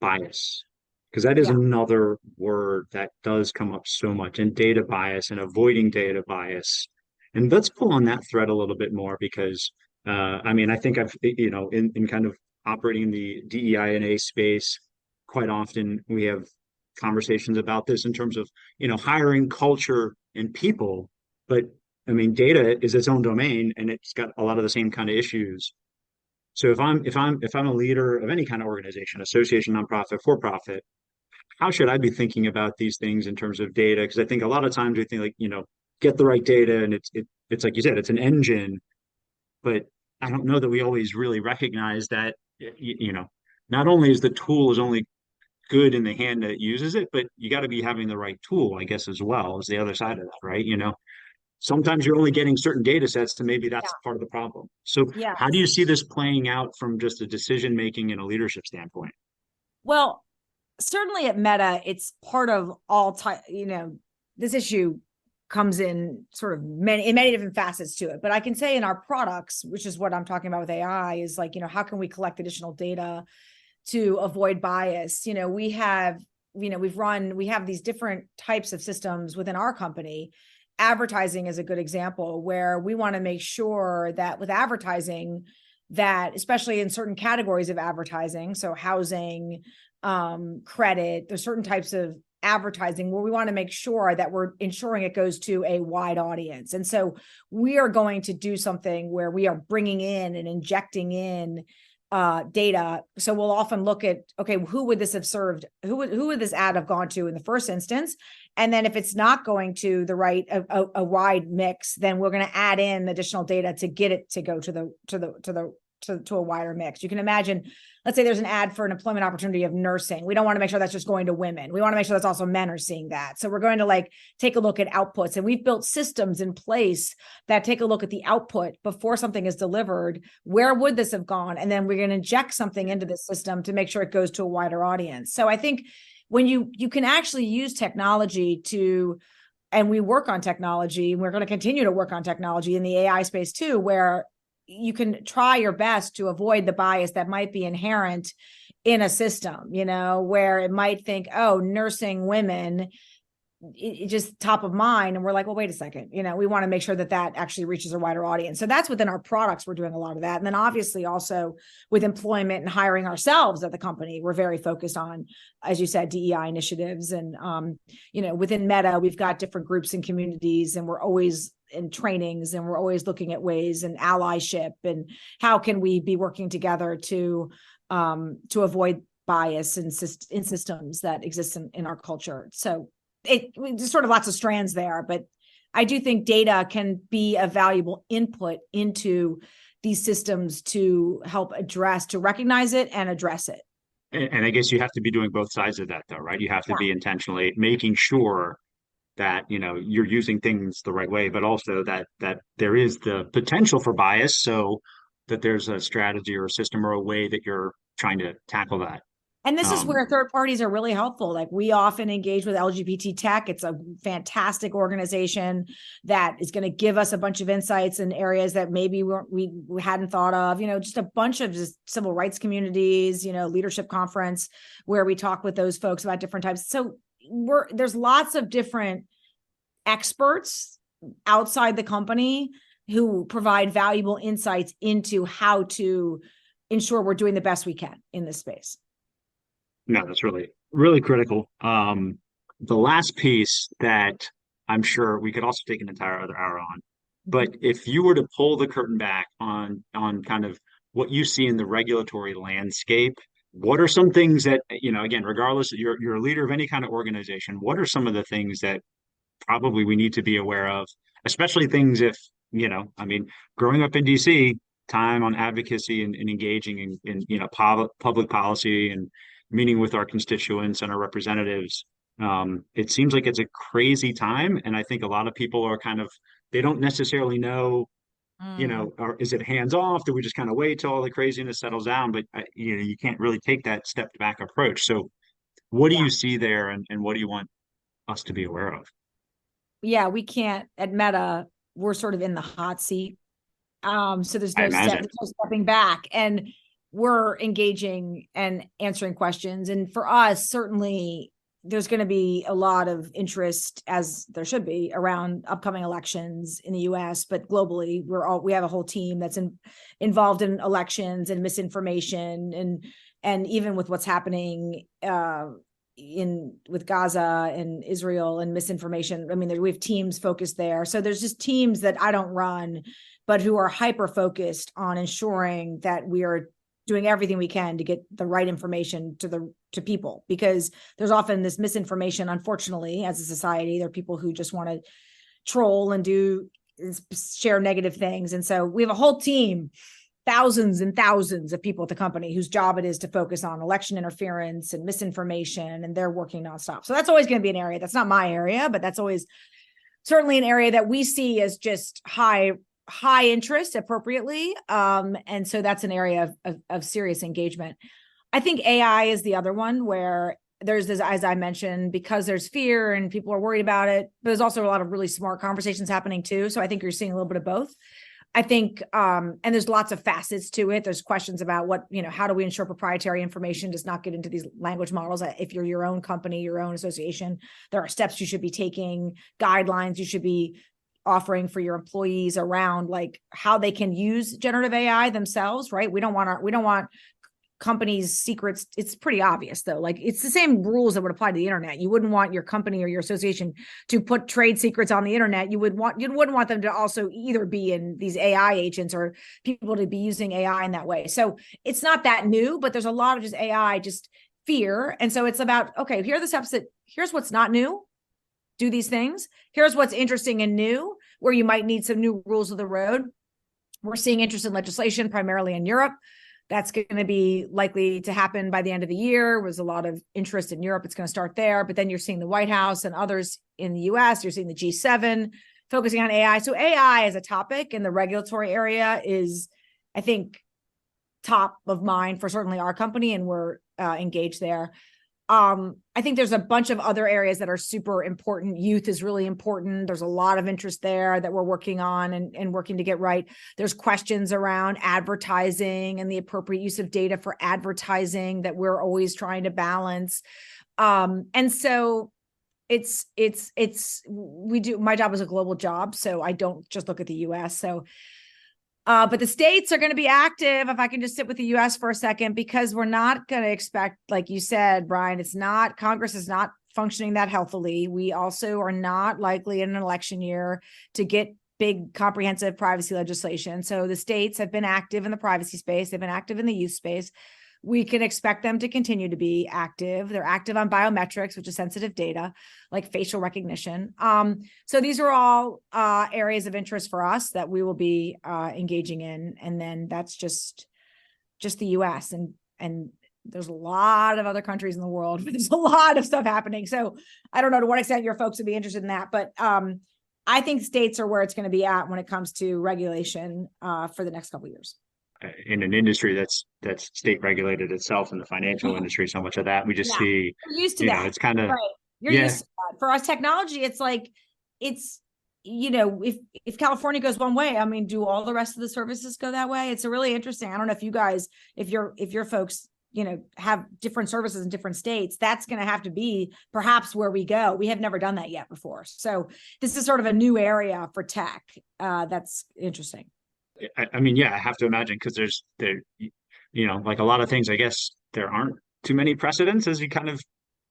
bias, because that is Yeah. another word that does come up so much, and data bias and avoiding data bias. And let's pull on that thread a little bit more because I mean, I think I've, in kind of operating in the DEI and A space, quite often we have conversations about this in terms of, hiring culture and people. But I mean, data is its own domain and it's got a lot of the same kind of issues. So if I'm a leader of any kind of organization, association, nonprofit, for profit, how should I be thinking about these things in terms of data? Because I think a lot of times we think like, get the right data and it's like you said, it's an engine, but I don't know that we always really recognize that, not only is the tool is only good in the hand that uses it, but you got to be having the right tool, I guess, as well as the other side of that, right? Sometimes you're only getting certain data sets, and maybe that's part of the problem. So Yeah. how do you see this playing out from just a decision making and a leadership standpoint? Well, certainly at Meta, it's part of all time, this issue comes in sort of many different facets to it. But I can say in our products, which is what I'm talking about with AI, is like, how can we collect additional data to avoid bias? We have these different types of systems within our company. Advertising is a good example where we want to make sure that with advertising, that especially in certain categories of advertising, so housing, credit, there's certain types of advertising where we want to make sure that we're ensuring it goes to a wide audience. And so we are going to do something where we are bringing in and injecting in data. So we'll often look at, okay, who would this have served? Who would this ad have gone to in the first instance? And then if it's not going to the right, a wide mix, then we're going to add in additional data to get it to go to to a wider mix. You can imagine, let's say there's an ad for an employment opportunity of nursing. We don't want to make sure that's just going to women. We want to make sure that's also men are seeing that. So we're going to like take a look at outputs, and we've built systems in place that take a look at the output before something is delivered. Where would this have gone? And then we're going to inject something into the system to make sure it goes to a wider audience. So I think when you can actually use technology to, and we work on technology, and we're going to continue to work on technology in the AI space too, where you can try your best to avoid the bias that might be inherent in a system, you know, where it might think, oh, nursing women, it just top of mind. And we're like, well, wait a second, you know, we want to make sure that that actually reaches a wider audience. So that's within our products. We're doing a lot of that. And then obviously also with employment and hiring ourselves at the company, we're very focused on, as you said, DEI initiatives. And, you know, within Meta, we've got different groups and communities, and we're always in trainings, and we're always looking at ways and allyship and how can we be working together to avoid bias in systems that exist in our culture. So there's sort of lots of strands there, but I do think data can be a valuable input into these systems to help to recognize it and address it. And I guess you have to be doing both sides of that though, right? You have to be intentionally making sure that, you know, you're using things the right way, but also that there is the potential for bias, so that there's a strategy or a system or a way that you're trying to tackle that. And this is where third parties are really helpful. Like we often engage with LGBT Tech. It's a fantastic organization that is going to give us a bunch of insights in areas that maybe we hadn't thought of, you know, just a bunch of just civil rights communities, you know, leadership conference where we talk with those folks about different types. So there's lots of different experts outside the company who provide valuable insights into how to ensure we're doing the best we can in this space. No, that's really, really critical. The last piece that I'm sure we could also take an entire other hour on, but if you were to pull the curtain back on kind of what you see in the regulatory landscape, what are some things that, you know, again, regardless, you're a leader of any kind of organization, what are some of the things that probably we need to be aware of, especially things if, you know, I mean, growing up in DC, time on advocacy and engaging in you know, public policy and meeting with our constituents and our representatives, it seems like it's a crazy time. And I think a lot of people are kind of, they don't necessarily know, you know, or is it hands off? Do we just kind of wait till all the craziness settles down? But you know, you can't really take that step back approach. So what do you see there, and what do you want us to be aware of? Yeah, we can't at Meta, we're sort of in the hot seat. So there's no stepping back, and we're engaging and answering questions. And for us, certainly there's going to be a lot of interest, as there should be, around upcoming elections in the US, but globally, we have a whole team that's involved in elections and misinformation, and even with what's happening with Gaza and Israel and misinformation. I mean, we have teams focused there. So there's just teams that I don't run, but who are hyper focused on ensuring that we are doing everything we can to get the right information to people, because there's often this misinformation. Unfortunately, as a society, there are people who just want to troll and share negative things. And so we have a whole team, thousands and thousands of people at the company whose job it is to focus on election interference and misinformation, and they're working nonstop. So that's always going to be an area. That's not my area, but that's always certainly an area that we see as just high interest appropriately. And so that's an area of serious engagement. I think AI is the other one where there's this, as I mentioned, because there's fear and people are worried about it, but there's also a lot of really smart conversations happening too. So I think you're seeing a little bit of both. I think, and there's lots of facets to it. There's questions about how do we ensure proprietary information does not get into these language models? If you're your own company, your own association, there are steps you should be taking, guidelines you should be offering for your employees around like how they can use generative AI themselves, right? We don't want companies' secrets. It's pretty obvious though. Like it's the same rules that would apply to the internet. You wouldn't want your company or your association to put trade secrets on the internet. You wouldn't want them to also either be in these AI agents or people to be using AI in that way. So it's not that new, but there's a lot of just AI, just fear. And so it's about, okay, here are the steps here's what's not new. Do these things. Here's what's interesting and new, where you might need some new rules of the road. We're seeing interest in legislation primarily in Europe. That's going to be likely to happen by the end of the year. Was a lot of interest in Europe. It's going to start there. But then you're seeing the White House and others in the US. You're seeing the G7 focusing on AI. So AI as a topic in the regulatory area is, I think, top of mind for certainly our company, and we're engaged there. I think there's a bunch of other areas that are super important. Youth is really important. There's a lot of interest there that we're working on and working to get right. There's questions around advertising and the appropriate use of data for advertising that we're always trying to balance. And so my job is a global job, so I don't just look at the US. So but the states are going to be active, if I can just sit with the US for a second, because we're not going to expect, like you said, Brian, Congress is not functioning that healthily. We also are not likely in an election year to get big comprehensive privacy legislation. So the states have been active in the privacy space. They've been active in the youth space. We can expect them to continue to be active. They're active on biometrics, which is sensitive data, like facial recognition. So these are all areas of interest for us that we will be engaging in. And then that's just the US. And there's a lot of other countries in the world, but there's a lot of stuff happening. So I don't know to what extent your folks would be interested in that, but I think states are where it's going to be at when it comes to regulation for the next couple of years. In an industry that's state regulated itself, in the financial industry, so much of that we just see. We're used to that. It's kind of right. You're used to that. For us, technology, it's like if California goes one way, I mean, do all the rest of the services go that way? It's a really interesting. I don't know if you guys, if your folks, have different services in different states, that's going to have to be perhaps where we go. We have never done that yet before. So this is sort of a new area for tech. That's interesting. I mean, I have to imagine, because like a lot of things, I guess there aren't too many precedents as you kind of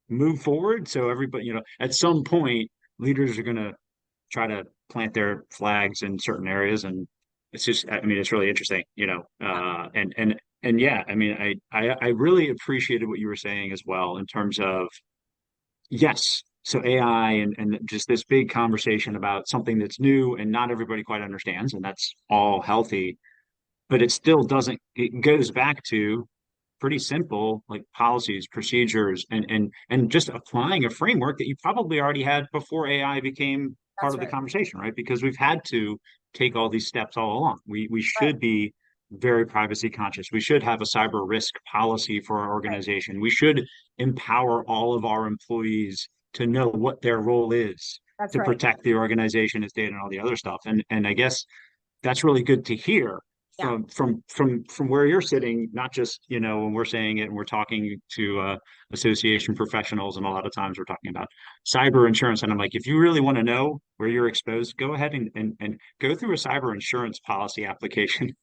move forward. So everybody, at some point, leaders are going to try to plant their flags in certain areas, and it's just, I mean, it's really interesting, and yeah, I mean, I really appreciated what you were saying as well in terms of, yes. So AI and just this big conversation about something that's new and not everybody quite understands, and that's all healthy, but it still doesn't, it goes back to pretty simple, like policies, procedures, and just applying a framework that you probably already had before AI became part of the conversation, right? Because we've had to take all these steps all along. We should be very privacy conscious. We should have a cyber risk policy for our organization. We should empower all of our employees to know what their role is to protect the organization, its data, and all the other stuff. And I guess that's really good to hear from where you're sitting, not just, when we're saying it and we're talking to association professionals, and a lot of times we're talking about cyber insurance. And I'm like, if you really want to know where you're exposed, go ahead and go through a cyber insurance policy application,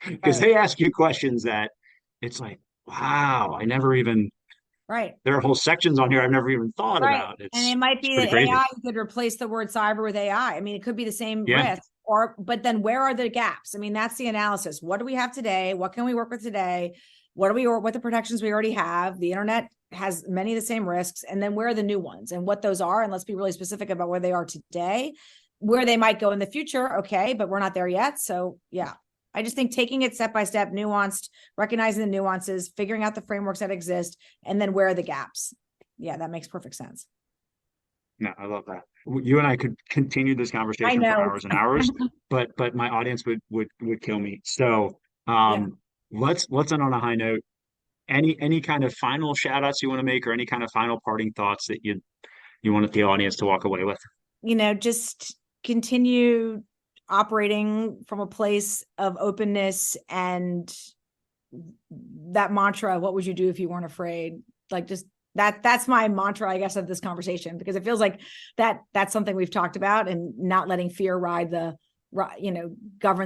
because they ask you questions that it's like, wow, I never even. Right. There are whole sections on here I've never even thought about. And it might be that AI could replace the word cyber with AI. I mean, it could be the same risk, but then where are the gaps? I mean, that's the analysis. What do we have today? What can we work with today? What the protections we already have? The internet has many of the same risks. And then where are the new ones and what those are? And let's be really specific about where they are today, where they might go in the future. Okay. But we're not there yet. So yeah. I just think taking it step by step, nuanced, recognizing the nuances, figuring out the frameworks that exist, and then where are the gaps? Yeah, that makes perfect sense. No, I love that. You and I could continue this conversation for hours and hours, but my audience would kill me. So let's end on a high note. Any kind of final shout outs you want to make, or any kind of final parting thoughts that you wanted the audience to walk away with? Just continue operating from a place of openness, and that mantra, what would you do if you weren't afraid? Like, just that's my mantra, I guess, of this conversation, because it feels like that's something we've talked about, and not letting fear govern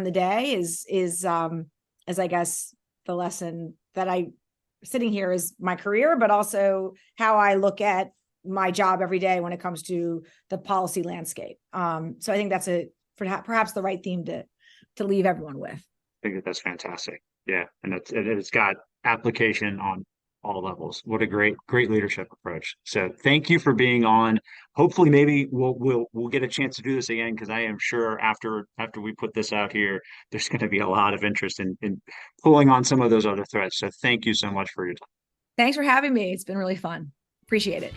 the day is I guess the lesson that I sitting here is my career, but also how I look at my job every day when it comes to the policy landscape. So I think that's perhaps the right theme to leave everyone with. I think that's fantastic. Yeah. And it's got application on all levels. What a great leadership approach. So thank you for being on. Hopefully, maybe we'll get a chance to do this again because I am sure after we put this out here, there's going to be a lot of interest in pulling on some of those other threads. So thank you so much for your time. Thanks for having me. It's been really fun. Appreciate it.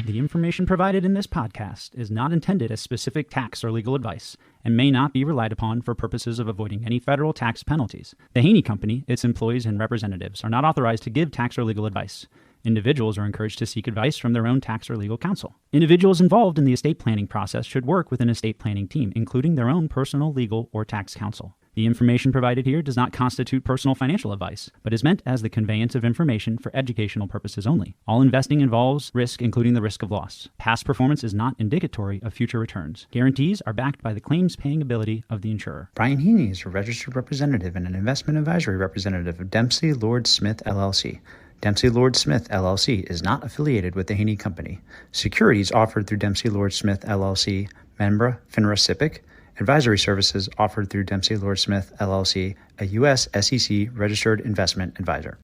The information provided in this podcast is not intended as specific tax or legal advice and may not be relied upon for purposes of avoiding any federal tax penalties. The Haney Company, its employees, and representatives are not authorized to give tax or legal advice. Individuals are encouraged to seek advice from their own tax or legal counsel. Individuals involved in the estate planning process should work with an estate planning team, including their own personal, legal, or tax counsel. The information provided here does not constitute personal financial advice, but is meant as the conveyance of information for educational purposes only. All investing involves risk, including the risk of loss. Past performance is not indicatory of future returns. Guarantees are backed by the claims-paying ability of the insurer. Brian Haney is a registered representative and an investment advisory representative of Dempsey Lord Smith LLC. Dempsey Lord Smith LLC is not affiliated with the Haney Company. Securities offered through Dempsey Lord Smith LLC, member FINRA SIPC. Advisory services offered through Dempsey Lord Smith LLC, a U.S. SEC registered investment advisor.